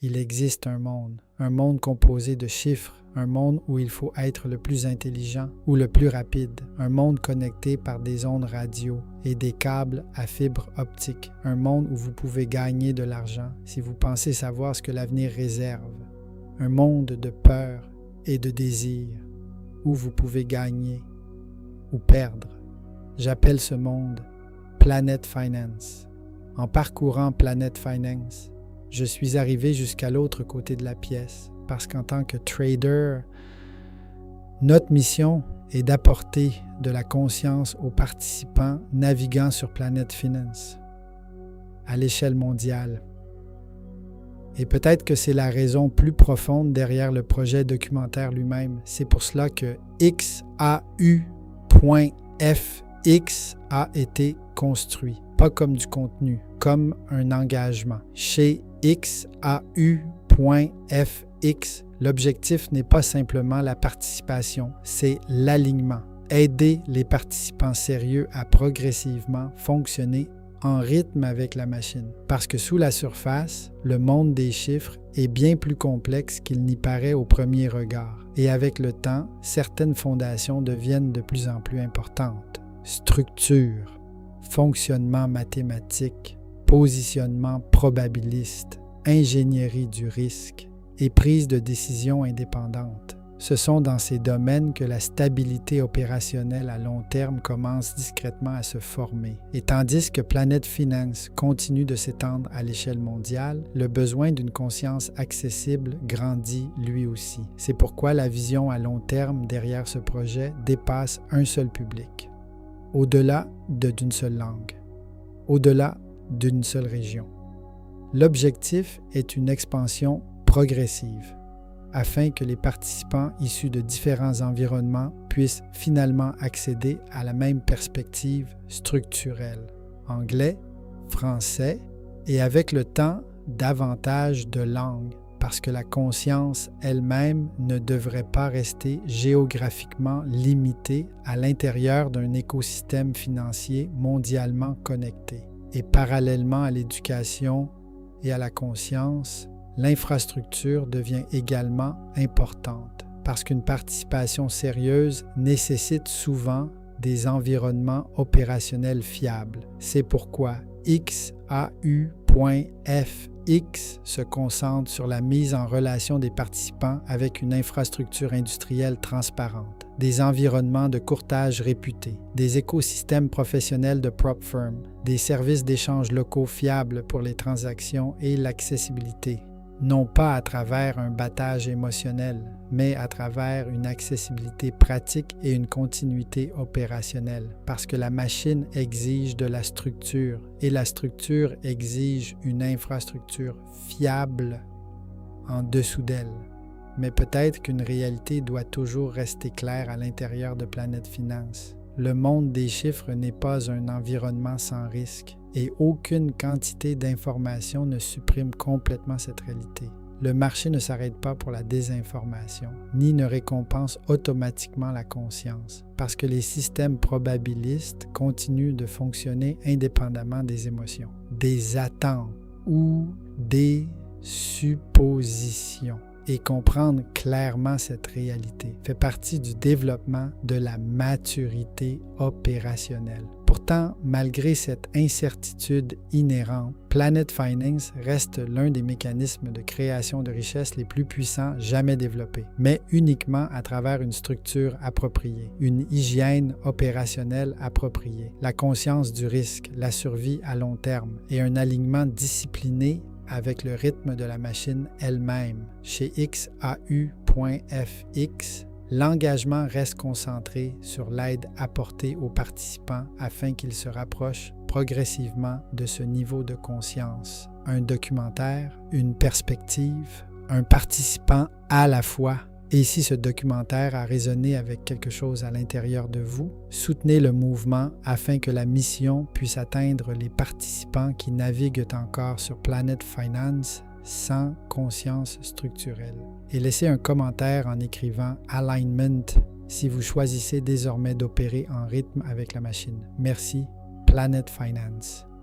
Il existe un monde composé de chiffres, un monde où il faut être le plus intelligent ou le plus rapide, un monde connecté par des ondes radio et des câbles à fibre optique, un monde où vous pouvez gagner de l'argent si vous pensez savoir ce que l'avenir réserve, un monde de peur et de désir où vous pouvez gagner ou perdre. J'appelle ce monde Planet Finance. En parcourant Planet Finance, je suis arrivé jusqu'à l'autre côté de la pièce parce qu'en tant que trader, notre mission est d'apporter de la conscience aux participants naviguant sur Planet Finance à l'échelle mondiale. Et peut-être que c'est la raison plus profonde derrière le projet documentaire lui-même. C'est pour cela que XAU.FX a été construit, pas comme du contenu, comme un engagement. Chez XAU.FX, l'objectif n'est pas simplement la participation, c'est l'alignement. Aider les participants sérieux à progressivement fonctionner en rythme avec la machine. Parce que sous la surface, le monde des chiffres est bien plus complexe qu'il n'y paraît au premier regard. Et avec le temps, certaines fondations deviennent de plus en plus importantes. Structure, fonctionnement mathématique, positionnement probabiliste, ingénierie du risque et prise de décision indépendante. Ce sont dans ces domaines que la stabilité opérationnelle à long terme commence discrètement à se former. Et tandis que Planet Finance continue de s'étendre à l'échelle mondiale, le besoin d'une conscience accessible grandit lui aussi. C'est pourquoi la vision à long terme derrière ce projet dépasse un seul public, au-delà d'une seule langue, au-delà d'une seule région. L'objectif est une expansion progressive, afin que les participants issus de différents environnements puissent finalement accéder à la même perspective structurelle. Anglais, français et avec le temps, davantage de langues, parce que la conscience elle-même ne devrait pas rester géographiquement limitée à l'intérieur d'un écosystème financier mondialement connecté. Et parallèlement à l'éducation et à la conscience, l'infrastructure devient également importante parce qu'une participation sérieuse nécessite souvent des environnements opérationnels fiables. C'est pourquoi XAU.FX se concentre sur la mise en relation des participants avec une infrastructure industrielle transparente, des environnements de courtage réputés, des écosystèmes professionnels de prop firms, des services d'échange locaux fiables pour les transactions et l'accessibilité, non pas à travers un battage émotionnel, mais à travers une accessibilité pratique et une continuité opérationnelle, parce que la machine exige de la structure et la structure exige une infrastructure fiable en dessous d'elle. Mais peut-être qu'une réalité doit toujours rester claire à l'intérieur de Planet Finance. Le monde des chiffres n'est pas un environnement sans risque et aucune quantité d'information ne supprime complètement cette réalité. Le marché ne s'arrête pas pour la désinformation, ni ne récompense automatiquement la conscience, parce que les systèmes probabilistes continuent de fonctionner indépendamment des émotions, des attentes ou des suppositions. Et comprendre clairement cette réalité fait partie du développement de la maturité opérationnelle. Pourtant, malgré cette incertitude inhérente, Planet Finance reste l'un des mécanismes de création de richesse les plus puissants jamais développés, mais uniquement à travers une structure appropriée, une hygiène opérationnelle appropriée, la conscience du risque, la survie à long terme et un alignement discipliné avec le rythme de la machine elle-même. Chez XAU.FX, l'engagement reste concentré sur l'aide apportée aux participants afin qu'ils se rapprochent progressivement de ce niveau de conscience. Un documentaire, une perspective, un participant à la fois. Et si ce documentaire a résonné avec quelque chose à l'intérieur de vous, soutenez le mouvement afin que la mission puisse atteindre les participants qui naviguent encore sur Planet Finance sans conscience structurelle. Et laissez un commentaire en écrivant « Alignment » si vous choisissez désormais d'opérer en rythme avec la machine. Merci, Planet Finance.